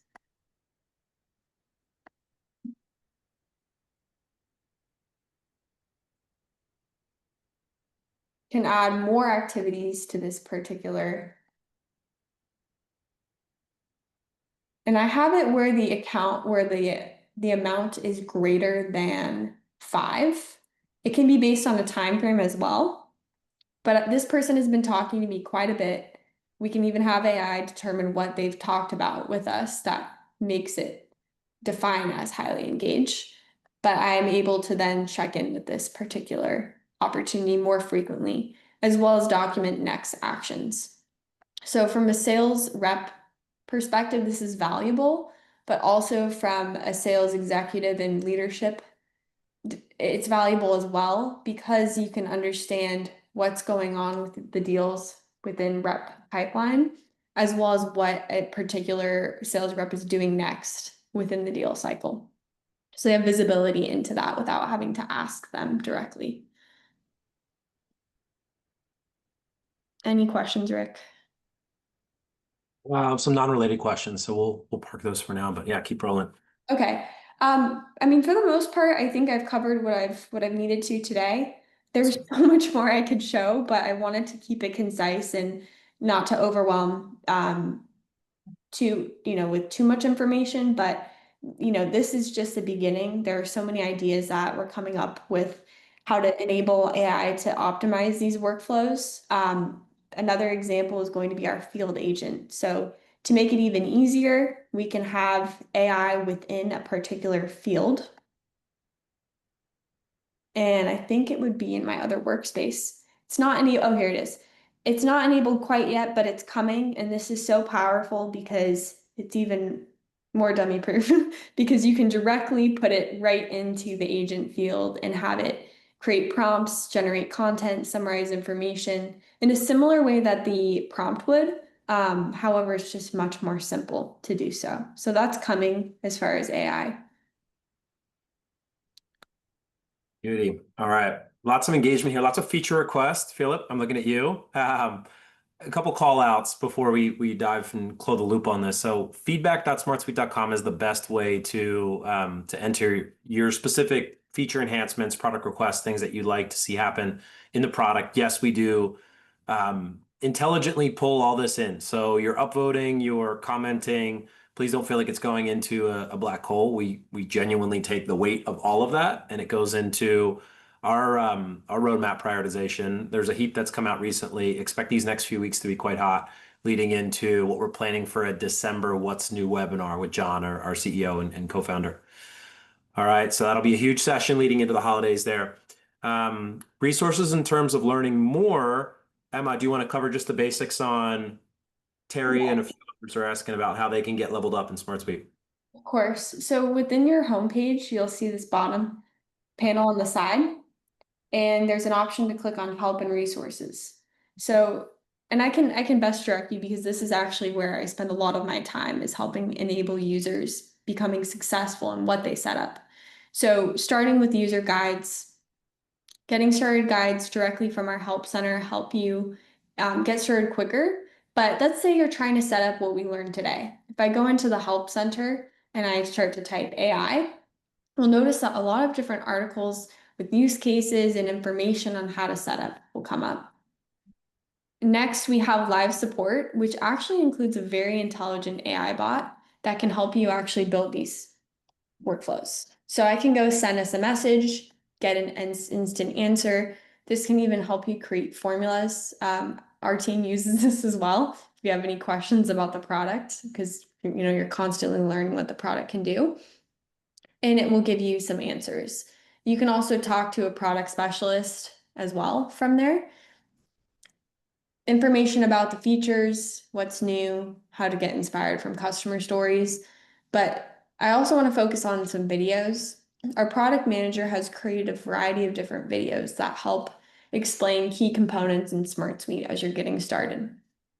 [SPEAKER 2] Can add more activities to this particular. And I have it where the account, where the amount is greater than 5. It can be based on a time frame as well. But this person has been talking to me quite a bit. We can even have AI determine what they've talked about with us that makes it define as highly engaged. But I am able to then check in with this particular opportunity more frequently, as well as document next actions. So from a sales rep perspective, this is valuable, but also from a sales executive and leadership, it's valuable as well because you can understand what's going on with the deals within rep pipeline, as well as what a particular sales rep is doing next within the deal cycle. So they have visibility into that without having to ask them directly. Any questions, Rick?
[SPEAKER 1] Some non-related questions, so we'll park those for now. But yeah, keep rolling.
[SPEAKER 2] Okay. I mean, for the most part, I think I've covered what I've needed to today. There's so much more I could show, but I wanted to keep it concise and not to overwhelm with too much information. But this is just the beginning. There are so many ideas that we're coming up with how to enable AI to optimize these workflows. Another example is going to be our field agent. So to make it even easier, we can have AI within a particular field. And I think it would be in my other workspace. It's not any, oh, here it is. It's not enabled quite yet, but it's coming. And this is so powerful because it's even more dummy proof because you can directly put it right into the agent field and have it create prompts, generate content, summarize information in a similar way that the prompt would. However, it's just much more simple to do so. So that's coming as far as AI.
[SPEAKER 1] Beauty. All right. Lots of engagement here, lots of feature requests. Philip, I'm looking at you. A couple call outs before we dive and close the loop on this. So feedback.smartsuite.com is the best way to enter your specific feature enhancements, product requests, things that you'd like to see happen in the product. Yes, we do intelligently pull all this in. So you're upvoting, you're commenting. Please don't feel like it's going into a black hole. We genuinely take the weight of all of that and it goes into our roadmap prioritization. There's a heat that's come out recently. Expect these next few weeks to be quite hot, leading into what we're planning for a December What's New webinar with John, our CEO and co-founder. All right, so that'll be a huge session leading into the holidays there. Resources in terms of learning more. Emma, do you want to cover just the basics on Terry and a few others are asking about how they can get leveled up in SmartSuite?
[SPEAKER 2] Of course. So within your homepage, you'll see this bottom panel on the side, and there's an option to click on help and resources. So, and I can best direct you because this is actually where I spend a lot of my time is helping enable users becoming successful in what they set up. So starting with user guides, getting started guides directly from our help center help you get started quicker. But let's say you're trying to set up what we learned today. If I go into the help center and I start to type AI, we'll notice that a lot of different articles with use cases and information on how to set up will come up. Next, we have live support, which actually includes a very intelligent AI bot that can help you actually build these workflows. So I can go send us a message, get an instant answer. This can even help you create formulas. Our team uses this as well. If you have any questions about the product, because you're constantly learning what the product can do, and it will give you some answers. You can also talk to a product specialist as well from there. Information about the features, what's new, how to get inspired from customer stories. But I also want to focus on some videos. Our product manager has created a variety of different videos that help explain key components in SmartSuite as you're getting started.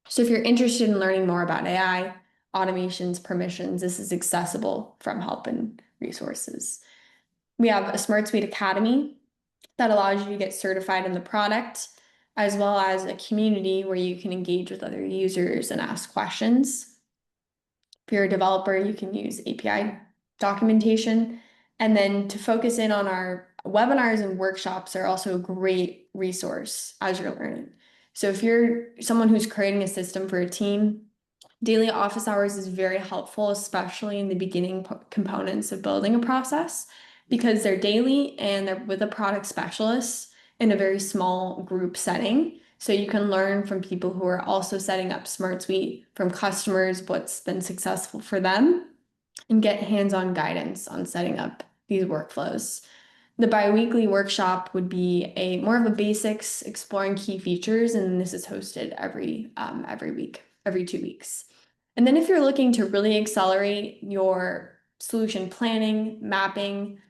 [SPEAKER 2] So if you're interested in learning more about AI, automations, permissions, this is accessible from help and resources. We have a SmartSuite Academy that allows you to get certified in the product, as well as a community where you can engage with other users and ask questions. If you're a developer, you can use API documentation. And then to focus in on our webinars and workshops are also a great resource as you're learning. So if you're someone who's creating a system for a team, daily office hours is very helpful, especially in the beginning components of building a process, because they're daily and they're with a product specialist in a very small group setting. So you can learn from people who are also setting up SmartSuite, from customers, what's been successful for them, and get hands-on guidance on setting up these workflows. The biweekly workshop would be a more of a basics, exploring key features, and this is hosted every week, every 2 weeks. And then if you're looking to really accelerate your solution planning, mapping,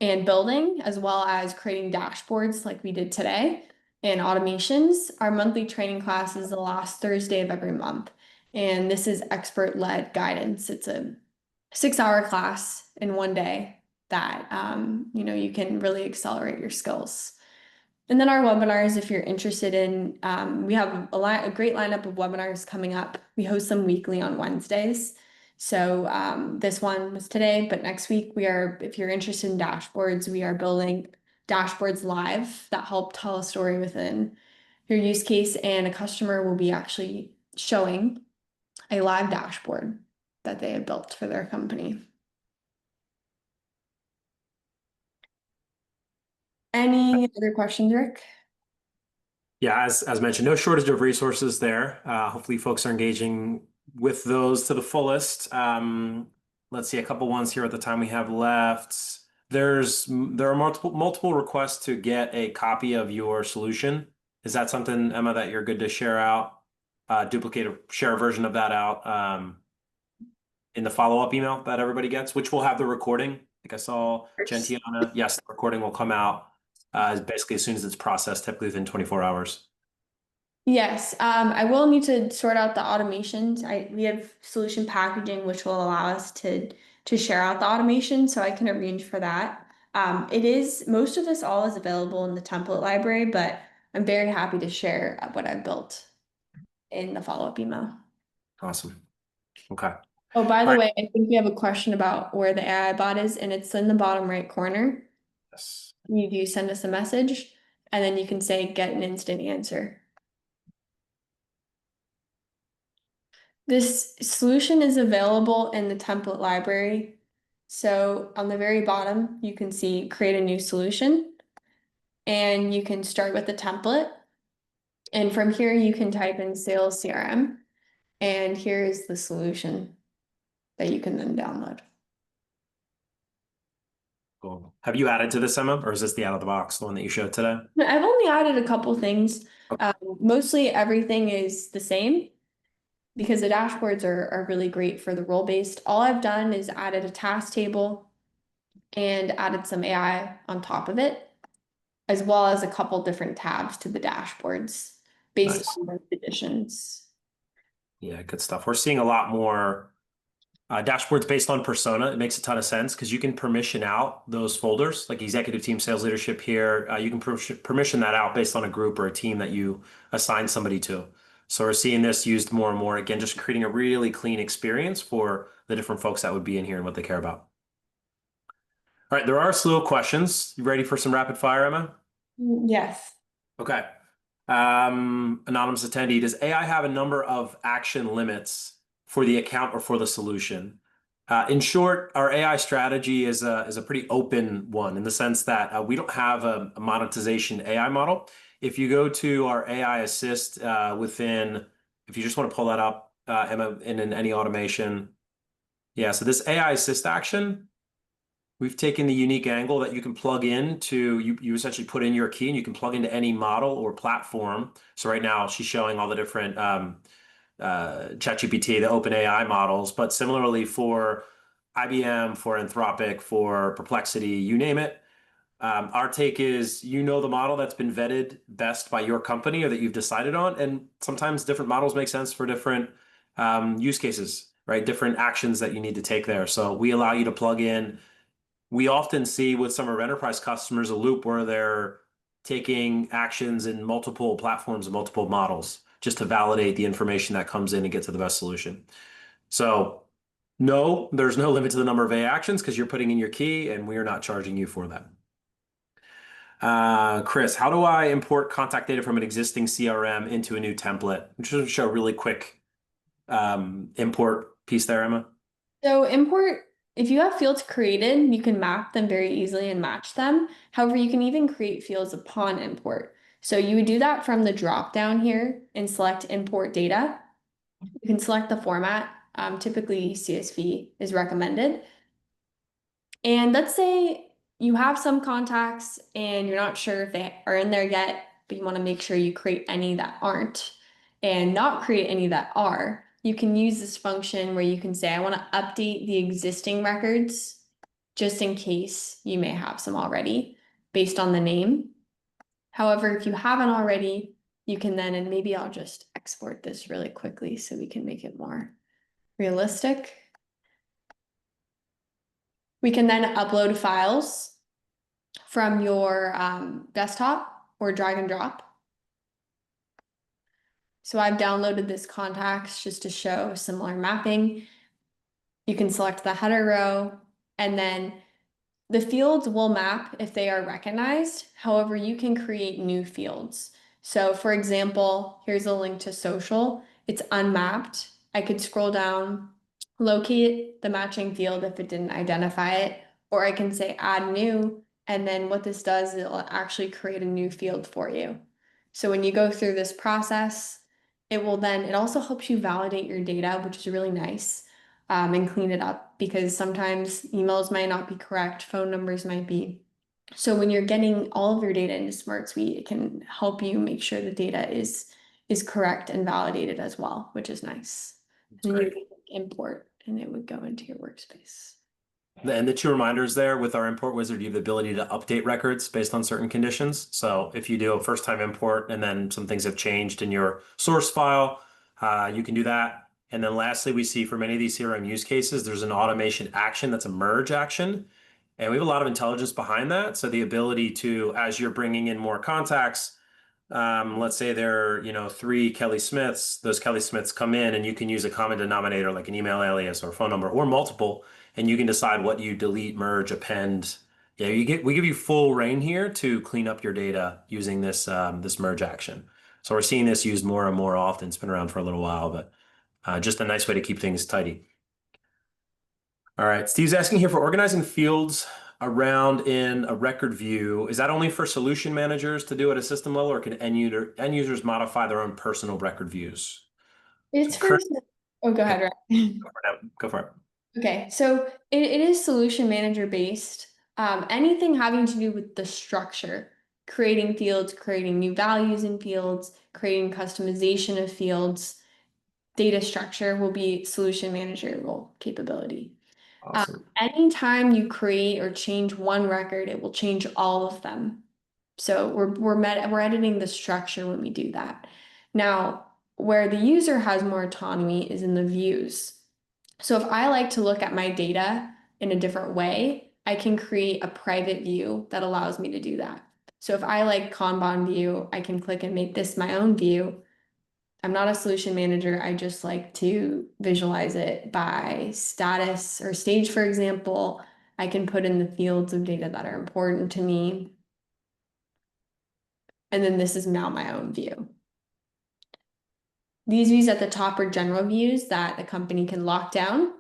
[SPEAKER 2] and building, as well as creating dashboards like we did today, and automations, our monthly training class is the last Thursday of every month. And this is expert-led guidance. It's a 6-hour class in one day that you can really accelerate your skills. And then our webinars, if you're interested in, we have a great lineup of webinars coming up. We host them weekly on Wednesdays. So this one was today, but next week if you're interested in dashboards, we are building dashboards live that help tell a story within your use case, and a customer will be actually showing a live dashboard that they had built for their company. Any other questions, Rick?
[SPEAKER 1] Yeah, as mentioned, no shortage of resources there. Hopefully, folks are engaging with those to the fullest. Let's see a couple ones here at the time we have left. There are multiple requests to get a copy of your solution. Is that something, Emma, that you're good to share out? Share a version of that out in the follow-up email that everybody gets, which will have the recording. Like I saw Gentiana. Yes, the recording will come out basically as soon as it's processed, typically within 24 hours.
[SPEAKER 2] Yes, I will need to sort out the automations. We have solution packaging, which will allow us to share out the automation, so I can arrange for that. Most of this all is available in the template library, but I'm very happy to share what I've built in the follow-up email.
[SPEAKER 1] Awesome. Okay. All
[SPEAKER 2] Oh, by the
[SPEAKER 1] right.
[SPEAKER 2] way, I think we have a question about where the AI bot is, and it's in the bottom right corner.
[SPEAKER 1] Yes.
[SPEAKER 2] You send us a message, and then you can say get an instant answer. This solution is available in the template library. So on the very bottom, you can see create a new solution, and you can start with the template. And from here, you can type in sales CRM, and here's the solution that you can then download.
[SPEAKER 1] Cool. Have you added to this, Emma, or is this the out of the box, the one that you showed today?
[SPEAKER 2] I've only added a couple things. Mostly everything is the same because the dashboards are really great for the role-based. All I've done is added a task table and added some AI on top of it, as well as a couple different tabs to the dashboards based
[SPEAKER 1] Nice.
[SPEAKER 2] on the additions.
[SPEAKER 1] Yeah, good stuff. We're seeing a lot more dashboards based on persona. It makes a ton of sense because you can permission out those folders, like executive team sales leadership here. You can permission that out based on a group or a team that you assign somebody to. So we're seeing this used more and more. Again, just creating a really clean experience for the different folks that would be in here and what they care about. All right, there are a slew of questions. You ready for some rapid fire, Emma?
[SPEAKER 2] Yes.
[SPEAKER 1] Okay. Anonymous attendee, does AI have a number of action limits for the account or for the solution? In short, our AI strategy is a pretty open one in the sense that we don't have a monetization AI model. If you go to our AI assist if you just want to pull that up, Emma, in any automation. Yeah, so this AI assist action, we've taken the unique angle that you can plug in to, you essentially put in your key and you can plug into any model or platform. So right now she's showing all the different ChatGPT, the OpenAI models, but similarly for IBM, for Anthropic, for Perplexity, you name it. Our take is, the model that's been vetted best by your company or that you've decided on. And sometimes different models make sense for different use cases, right? Different actions that you need to take there. So we allow you to plug in. We often see with some of our enterprise customers a loop where they're taking actions in multiple platforms and multiple models just to validate the information that comes in and get to the best solution. So no, there's no limit to the number of AI actions because you're putting in your key and we are not charging you for that. Chris, how do I import contact data from an existing CRM into a new template? I'm just going to show a really quick import piece there, Emma.
[SPEAKER 2] So if you have fields created, you can map them very easily and match them. However, you can even create fields upon import. So you would do that from the drop down here and select import data. You can select the format. Typically CSV is recommended. And let's say you have some contacts and you're not sure if they are in there yet, but you want to make sure you create any that aren't and not create any that are. You can use this function where you can say, I want to update the existing records just in case you may have some already based on the name. However, if you haven't already, you can then, and maybe I'll just export this really quickly so we can make it more realistic. We can then upload files from your desktop or drag and drop. So I've downloaded this contacts just to show similar mapping. You can select the header row and then the fields will map if they are recognized. However, you can create new fields. So for example, here's a link to social. It's unmapped. I could scroll down, locate the matching field if it didn't identify it, or I can say add new. And then what this does, it'll actually create a new field for you. So when you go through this process, it also helps you validate your data, which is really nice, and clean it up because sometimes emails might not be correct, phone numbers might be. So when you're getting all of your data into SmartSuite, it can help you make sure the data is correct and validated as well, which is nice.
[SPEAKER 1] That's
[SPEAKER 2] And you
[SPEAKER 1] great.
[SPEAKER 2] can import and it would go into your workspace.
[SPEAKER 1] And the two reminders there with our import wizard, you have the ability to update records based on certain conditions. So if you do a first time import and then some things have changed in your source file, you can do that. And then lastly, we see for many of these CRM use cases, there's an automation action that's a merge action. And we have a lot of intelligence behind that. So the ability to, as you're bringing in more contacts, let's say there are, 3 Kelly Smiths, those Kelly Smiths come in and you can use a common denominator like an email alias or phone number or multiple, and you can decide what you delete, merge, append. Yeah, we give you full reign here to clean up your data using this merge action. So we're seeing this used more and more often. It's been around for a little while, but just a nice way to keep things tidy. All right, Steve's asking here for organizing fields around in a record view. Is that only for solution managers to do at a system level, or can end users modify their own personal record views? So
[SPEAKER 2] It's for,
[SPEAKER 1] current,
[SPEAKER 2] oh, go
[SPEAKER 1] okay,
[SPEAKER 2] ahead, right?
[SPEAKER 1] go for it. Go for it.
[SPEAKER 2] Okay, so it is solution manager based. Anything having to do with the structure, creating fields, creating new values in fields, creating customization of fields, data structure will be solution manager role capability.
[SPEAKER 1] Awesome.
[SPEAKER 2] Anytime you create or change one record, it will change all of them. So we're editing the structure when we do that. Now, where the user has more autonomy is in the views. So if I like to look at my data in a different way, I can create a private view that allows me to do that. So if I like Kanban view, I can click and make this my own view. I'm not a solution manager. I just like to visualize it by status or stage, for example. I can put in the fields of data that are important to me. And then this is now my own view. These views at the top are general views that the company can lock down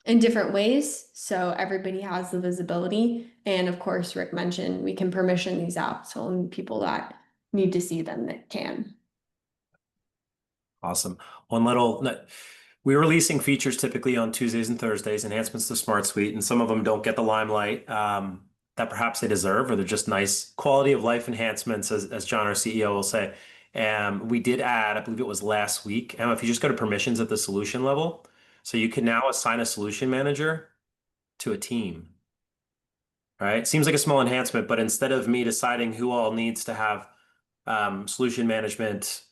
[SPEAKER 2] in different ways. So everybody has the visibility. And of course, Rick mentioned we can permission these out. So only people that need to see them that can.
[SPEAKER 1] Awesome. One little, we're releasing features typically on Tuesdays and Thursdays, enhancements to SmartSuite, and some of them don't get the limelight that perhaps they deserve, or they're just nice quality of life enhancements, as John, our CEO, will say. We did add, I believe it was last week, Emma, if you just go to permissions at the solution level, so you can now assign a solution manager to a team, right? Seems like a small enhancement, but instead of me deciding who all needs to have solution management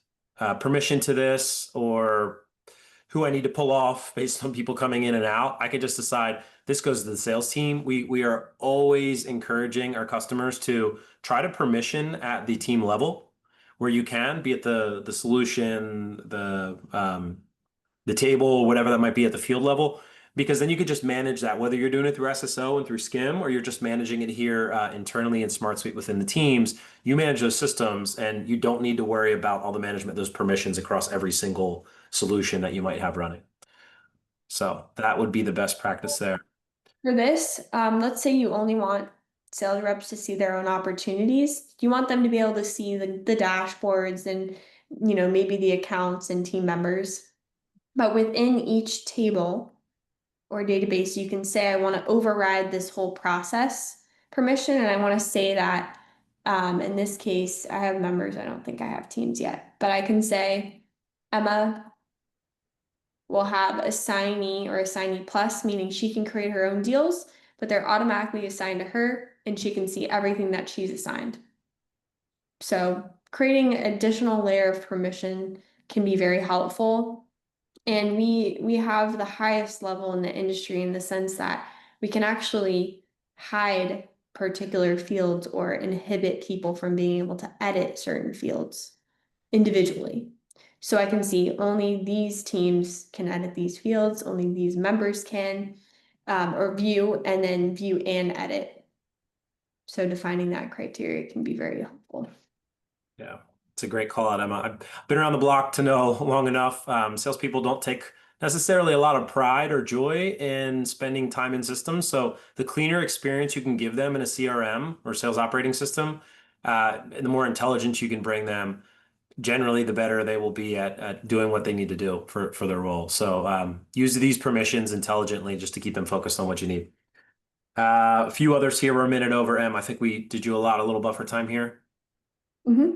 [SPEAKER 1] permission to this, or who I need to pull off based on people coming in and out, I could just decide this goes to the sales team. We are always encouraging our customers to try to permission at the team level where you can, be it the solution, the table, whatever that might be at the field level, because then you could just manage that, whether you're doing it through SSO and through SCIM, or you're just managing it here internally in SmartSuite within the teams. You manage those systems, and you don't need to worry about all the management, those permissions across every single solution that you might have running. So that would be the best practice there.
[SPEAKER 2] For this, let's say you only want sales reps to see their own opportunities. You want them to be able to see the dashboards and, maybe the accounts and team members. But within each table or database, you can say, I want to override this whole process permission. And I want to say that in this case, I have members. I don't think I have teams yet, but I can say, Emma will have assignee or assignee plus, meaning she can create her own deals, but they're automatically assigned to her and she can see everything that she's assigned. So creating an additional layer of permission can be very helpful. And we have the highest level in the industry in the sense that we can actually hide particular fields or inhibit people from being able to edit certain fields individually. So I can see only these teams can edit these fields, only these members can, or view and then view and edit. So defining that criteria can be very helpful.
[SPEAKER 1] Yeah, it's a great call out, Emma. I've been around the block to know long enough. Salespeople don't take necessarily a lot of pride or joy in spending time in systems. So the cleaner experience you can give them in a CRM or sales operating system, and the more intelligence you can bring them, generally the better they will be at doing what they need to do for their role. So use these permissions intelligently just to keep them focused on what you need. A few others here. We're a minute over, Em. I think we did you allot a little buffer time here.
[SPEAKER 2] Mm-hmm.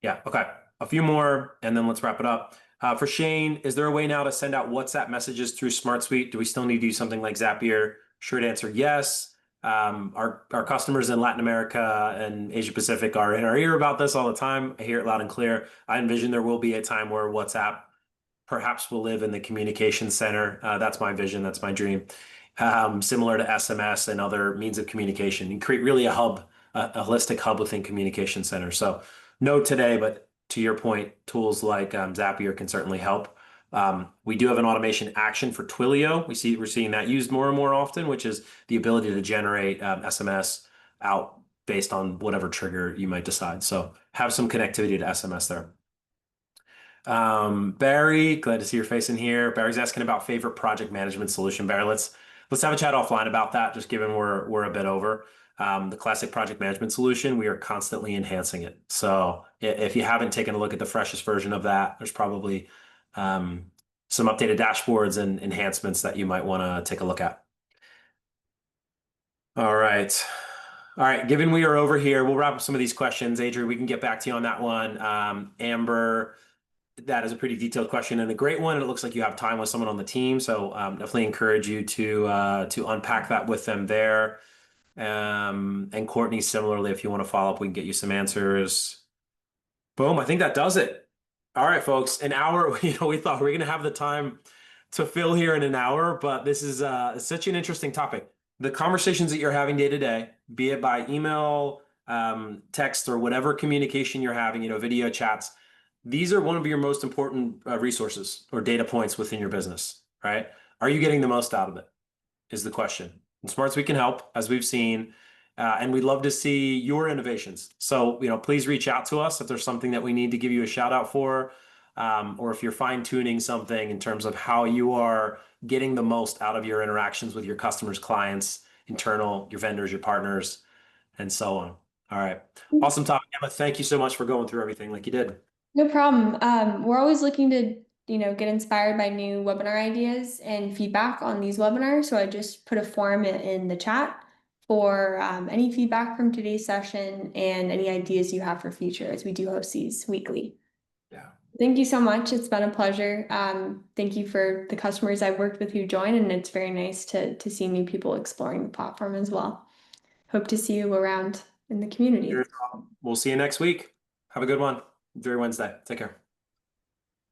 [SPEAKER 1] Yeah, okay. A few more, and then let's wrap it up. For Shane, is there a way now to send out WhatsApp messages through SmartSuite? Do we still need to do something like Zapier? Short answer, yes. Our customers in Latin America and Asia Pacific are in our ear about this all the time. I hear it loud and clear. I envision there will be a time where WhatsApp perhaps will live in the communication center. That's my vision. That's my dream. similar to SMS and other means of communication, and create really a hub, a holistic hub within communication center. So no today, but to your point, tools like Zapier can certainly help. We do have an automation action for Twilio. We're seeing that used more and more often, which is the ability to generate SMS out based on whatever trigger you might decide. So have some connectivity to SMS there. Barry, glad to see your face in here. Barry's asking about favorite project management solution. Barry, let's have a chat offline about that, just given we're a bit over. The classic project management solution, we are constantly enhancing it. So if you haven't taken a look at the freshest version of that, there's probably some updated dashboards and enhancements that you might want to take a look at. All right. All right. Given we are over here, we'll wrap up some of these questions. Adrian, we can get back to you on that one. Amber, that is a pretty detailed question and a great one. And it looks like you have time with someone on the team. So definitely encourage you to unpack that with them there. And Courtney, similarly, if you want to follow up, we can get you some answers. Boom. I think that does it. All right, folks. An hour, we thought we were going to have the time to fill here in an hour, but this is such an interesting topic. The conversations that you're having day to day, be it by email, text, or whatever communication you're having, video chats, these are one of your most important resources or data points within your business, right? Are you getting the most out of it? Is the question. And SmartSuite can help, as we've seen, and we'd love to see your innovations. So, please reach out to us if there's something that we need to give you a shout out for, or if you're fine tuning something in terms of how you are getting the most out of your interactions with your customers, clients, internal, your vendors, your partners, and so on. All right. Awesome topic, Emma. Thank you so much for going through everything like you did.
[SPEAKER 2] No problem. We're always looking to, get inspired by new webinar ideas and feedback on these webinars. So I just put a form in the chat for any feedback from today's session and any ideas you have for future, as we do host these weekly.
[SPEAKER 1] Yeah.
[SPEAKER 2] Thank you so much. It's been a pleasure. Thank you for the customers I've worked with who join, and it's very nice to see new people exploring the platform as well. Hope to see you around in the community.
[SPEAKER 1] We'll see you next week. Have a good one. Enjoy your Wednesday. Take care.